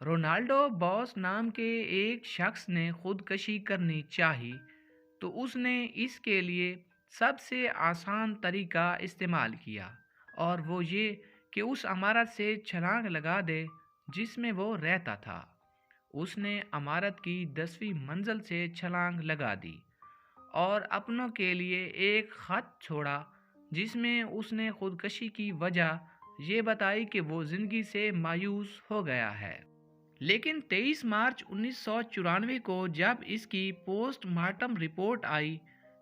Ronaldo Bose نام کے ایک شخص نے خودکشی کرنی چاہی تو اس نے اس کے لیے سب سے آسان طریقہ استعمال کیا، اور وہ یہ کہ اس عمارت سے چھلانگ لگا دے جس میں وہ رہتا تھا۔ اس نے عمارت کی 10ویں منزل سے چھلانگ لگا دی اور اپنوں کے لیے ایک خط چھوڑا جس میں اس نے خودکشی کی وجہ یہ بتائی کہ وہ زندگی سے مایوس ہو گیا ہے۔ لیکن 23 مارچ 1994 کو جب اس کی پوسٹ مارٹم رپورٹ آئی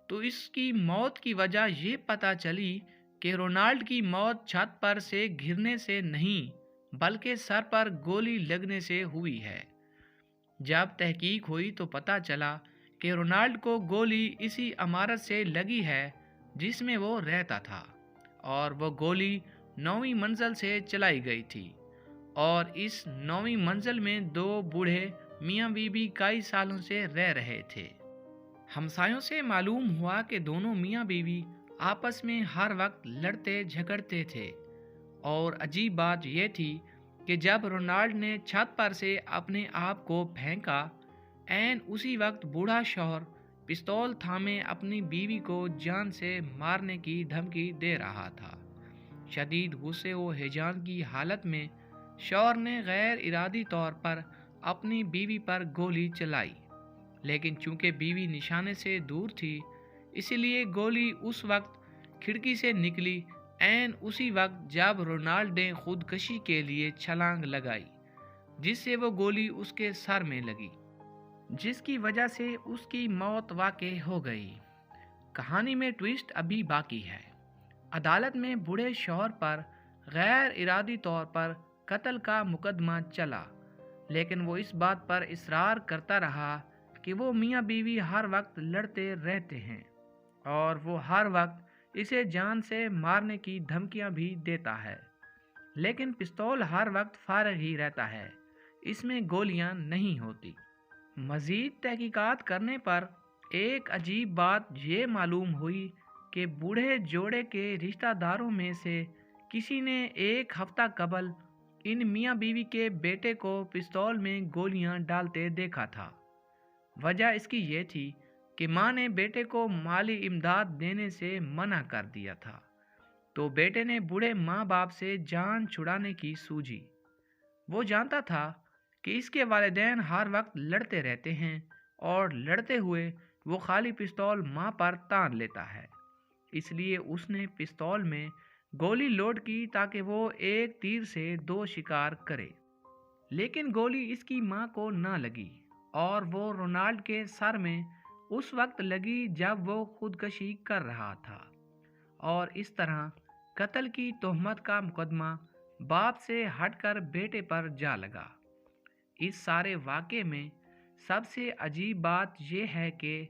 تو اس کی موت کی وجہ یہ پتہ چلی کہ رونالڈ کی موت چھت پر سے گرنے سے نہیں بلکہ سر پر گولی لگنے سے ہوئی ہے۔ جب تحقیق ہوئی تو پتہ چلا کہ رونالڈ کو گولی اسی عمارت سے لگی ہے جس میں وہ رہتا تھا، اور وہ گولی 9ویں منزل سے چلائی گئی تھی، اور اس 9ویں منزل میں 2 بوڑھے میاں بیوی کئی سالوں سے رہ رہے تھے۔ ہمسایوں سے معلوم ہوا کہ دونوں میاں بیوی آپس میں ہر وقت لڑتے جھگڑتے تھے، اور عجیب بات یہ تھی کہ جب رونالڈ نے چھت پر سے اپنے آپ کو پھینکا، عین اسی وقت بوڑھا شوہر پستول تھامے اپنی بیوی کو جان سے مارنے کی دھمکی دے رہا تھا۔ شدید غصے و ہیجان کی حالت میں شوہر نے غیر ارادی طور پر اپنی بیوی پر گولی چلائی، لیکن چونکہ بیوی نشانے سے دور تھی اس لیے گولی اس وقت کھڑکی سے نکلی، عین اسی وقت جب رونالڈ نے خودکشی کے لیے چھلانگ لگائی، جس سے وہ گولی اس کے سر میں لگی، جس کی وجہ سے اس کی موت واقع ہو گئی۔ کہانی میں ٹویسٹ ابھی باقی ہے۔ عدالت میں بوڑھے شوہر پر غیر ارادی طور پر قتل کا مقدمہ چلا، لیکن وہ اس بات پر اصرار کرتا رہا کہ وہ میاں بیوی ہر وقت لڑتے رہتے ہیں، اور وہ ہر وقت اسے جان سے مارنے کی دھمکیاں بھی دیتا ہے، لیکن پستول ہر وقت فارغ ہی رہتا ہے، اس میں گولیاں نہیں ہوتی۔ مزید تحقیقات کرنے پر ایک عجیب بات یہ معلوم ہوئی کہ بوڑھے جوڑے کے رشتہ داروں میں سے کسی نے ایک ہفتہ قبل ان میاں بیوی کے بیٹے کو پستول میں گولیاں ڈالتے دیکھا تھا۔ وجہ اس کی یہ تھی کہ ماں نے بیٹے کو مالی امداد دینے سے منع کر دیا تھا، تو بیٹے نے بوڑھے ماں باپ سے جان چھڑانے کی سوچی۔ وہ جانتا تھا کہ اس کے والدین ہر وقت لڑتے رہتے ہیں، اور لڑتے ہوئے وہ خالی پستول ماں پر تان لیتا ہے، اس لیے اس نے پستول میں گولی لوڈ کی تاکہ وہ ایک تیر سے 2 شکار کرے۔ لیکن گولی اس کی ماں کو نہ لگی، اور وہ رونالڈ کے سر میں اس وقت لگی جب وہ خودکشی کر رہا تھا، اور اس طرح قتل کی تہمت کا مقدمہ باپ سے ہٹ کر بیٹے پر جا لگا۔ اس سارے واقعے میں سب سے عجیب بات یہ ہے کہ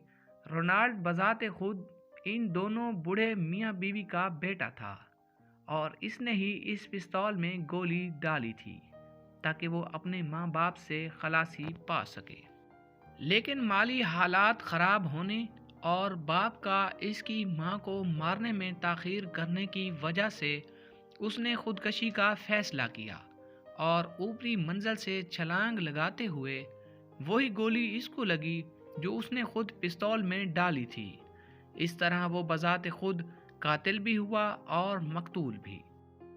رونالڈ بذات خود ان دونوں بوڑھے میاں بیوی کا بیٹا تھا، اور اس نے ہی اس پستول میں گولی ڈالی تھی تاکہ وہ اپنے ماں باپ سے خلاصی پا سکے۔ لیکن مالی حالات خراب ہونے اور باپ کا اس کی ماں کو مارنے میں تاخیر کرنے کی وجہ سے اس نے خودکشی کا فیصلہ کیا، اور اوپری منزل سے چھلانگ لگاتے ہوئے وہی گولی اس کو لگی جو اس نے خود پستول میں ڈالی تھی۔ اس طرح وہ بذات خود قاتل بھی ہوا اور مقتول بھی۔